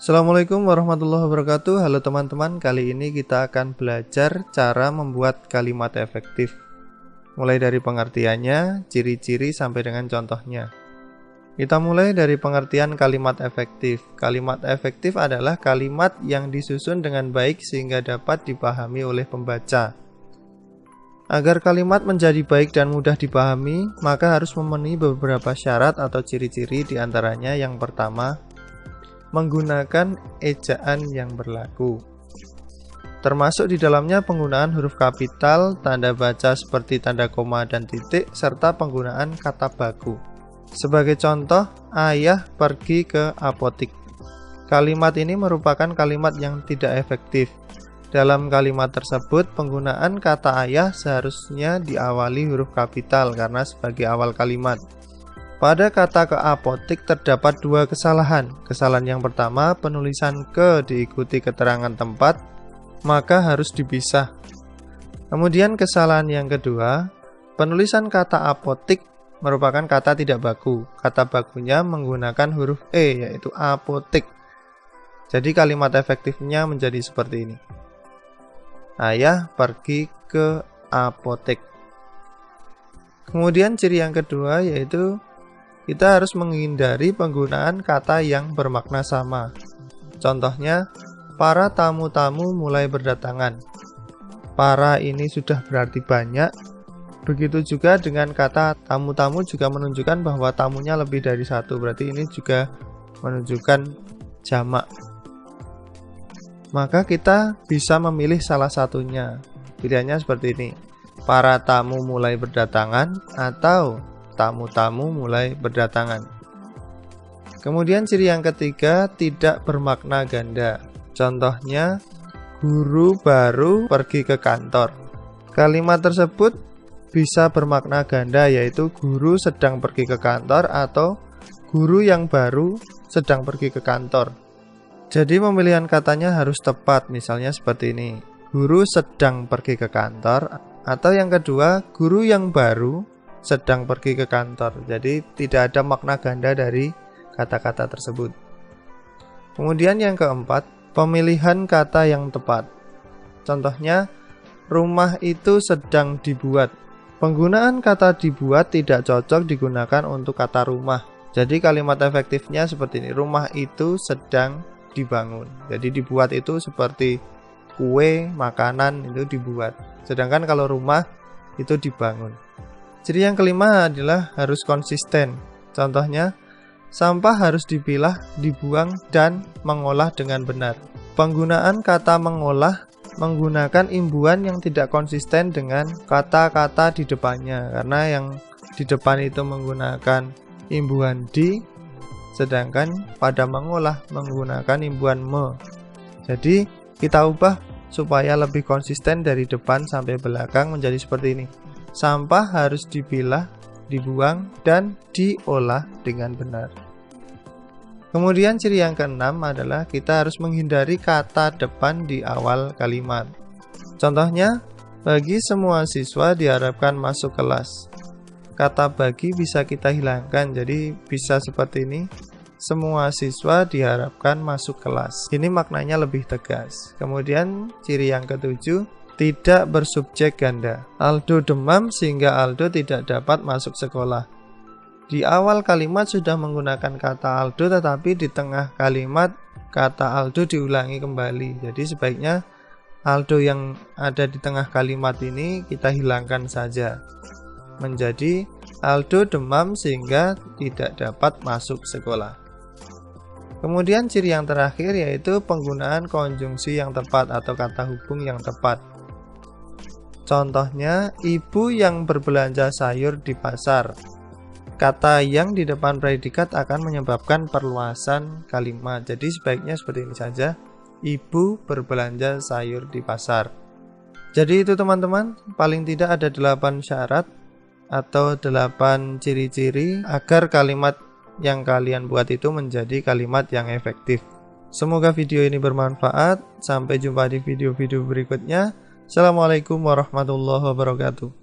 Assalamualaikum warahmatullahi wabarakatuh. Halo teman-teman, kali ini kita akan belajar cara membuat kalimat efektif. Mulai dari pengertiannya, ciri-ciri sampai dengan contohnya. Kita mulai dari pengertian kalimat efektif. Kalimat efektif adalah kalimat yang disusun dengan baik sehingga dapat dipahami oleh pembaca. Agar kalimat menjadi baik dan mudah dipahami, maka harus memenuhi beberapa syarat atau ciri-ciri, diantaranya yang pertama, menggunakan ejaan yang berlaku. Termasuk di dalamnya penggunaan huruf kapital, tanda baca seperti tanda koma dan titik, serta penggunaan kata baku. Sebagai contoh, ayah pergi ke apotik. Kalimat ini merupakan kalimat yang tidak efektif. Dalam kalimat tersebut, penggunaan kata ayah seharusnya diawali huruf kapital karena sebagai awal kalimat. Pada kata ke apotik terdapat dua kesalahan. Kesalahan yang pertama, penulisan ke diikuti keterangan tempat, maka harus dipisah. Kemudian kesalahan yang kedua, penulisan kata apotik merupakan kata tidak baku. Kata bakunya menggunakan huruf E, yaitu apotik. Jadi kalimat efektifnya menjadi seperti ini. Ayah pergi ke apotek. Kemudian ciri yang kedua yaitu kita harus menghindari penggunaan kata yang bermakna sama. Contohnya, para tamu-tamu mulai berdatangan. Para ini sudah berarti banyak. Begitu juga dengan kata tamu-tamu juga menunjukkan bahwa tamunya lebih dari satu. Berarti ini juga menunjukkan jamak. Maka kita bisa memilih salah satunya. Pilihannya seperti ini. Para tamu mulai berdatangan atau tamu-tamu mulai berdatangan. Kemudian ciri yang ketiga, tidak bermakna ganda. Contohnya, guru baru pergi ke kantor. Kalimat tersebut bisa bermakna ganda, yaitu guru sedang pergi ke kantor atau guru yang baru sedang pergi ke kantor. Jadi pemilihan katanya harus tepat, misalnya seperti ini. Guru sedang pergi ke kantor, atau yang kedua, guru yang baru sedang pergi ke kantor. Jadi tidak ada makna ganda dari kata-kata tersebut. Kemudian yang keempat, pemilihan kata yang tepat. Contohnya, rumah itu sedang dibuat. Penggunaan kata dibuat tidak cocok digunakan untuk kata rumah. Jadi kalimat efektifnya seperti ini. Rumah itu sedang dibangun. Jadi dibuat itu seperti kue, makanan itu dibuat. Sedangkan kalau rumah itu dibangun. Ciri yang kelima adalah harus konsisten. Contohnya, sampah harus dipilah, dibuang, dan mengolah dengan benar. Penggunaan kata mengolah menggunakan imbuhan yang tidak konsisten dengan kata-kata di depannya. Karena yang di depan itu menggunakan imbuhan di, sedangkan pada mengolah menggunakan imbuhan me. Jadi kita ubah supaya lebih konsisten dari depan sampai belakang menjadi seperti ini. Sampah harus dipilah, dibuang, dan diolah dengan benar. Kemudian ciri yang keenam adalah kita harus menghindari kata depan di awal kalimat. Contohnya, bagi semua siswa diharapkan masuk kelas. Kata bagi bisa kita hilangkan, jadi bisa seperti ini. Semua siswa diharapkan masuk kelas. Ini maknanya lebih tegas. Kemudian ciri yang ketujuh, tidak bersubjek ganda. Aldo demam sehingga Aldo tidak dapat masuk sekolah. Di awal kalimat sudah menggunakan kata Aldo, tetapi di tengah kalimat kata Aldo diulangi kembali. Jadi sebaiknya Aldo yang ada di tengah kalimat ini kita hilangkan saja. Menjadi Aldo demam sehingga tidak dapat masuk sekolah. Kemudian ciri yang terakhir yaitu penggunaan konjungsi yang tepat atau kata hubung yang tepat. Contohnya, ibu yang berbelanja sayur di pasar. Kata yang di depan predikat akan menyebabkan perluasan kalimat. Jadi sebaiknya seperti ini saja. Ibu berbelanja sayur di pasar. Jadi itu teman-teman, paling tidak ada 8 syarat atau 8 ciri-ciri agar kalimat yang kalian buat itu menjadi kalimat yang efektif. Semoga video ini bermanfaat. Sampai jumpa di video-video berikutnya. Assalamualaikum warahmatullahi wabarakatuh.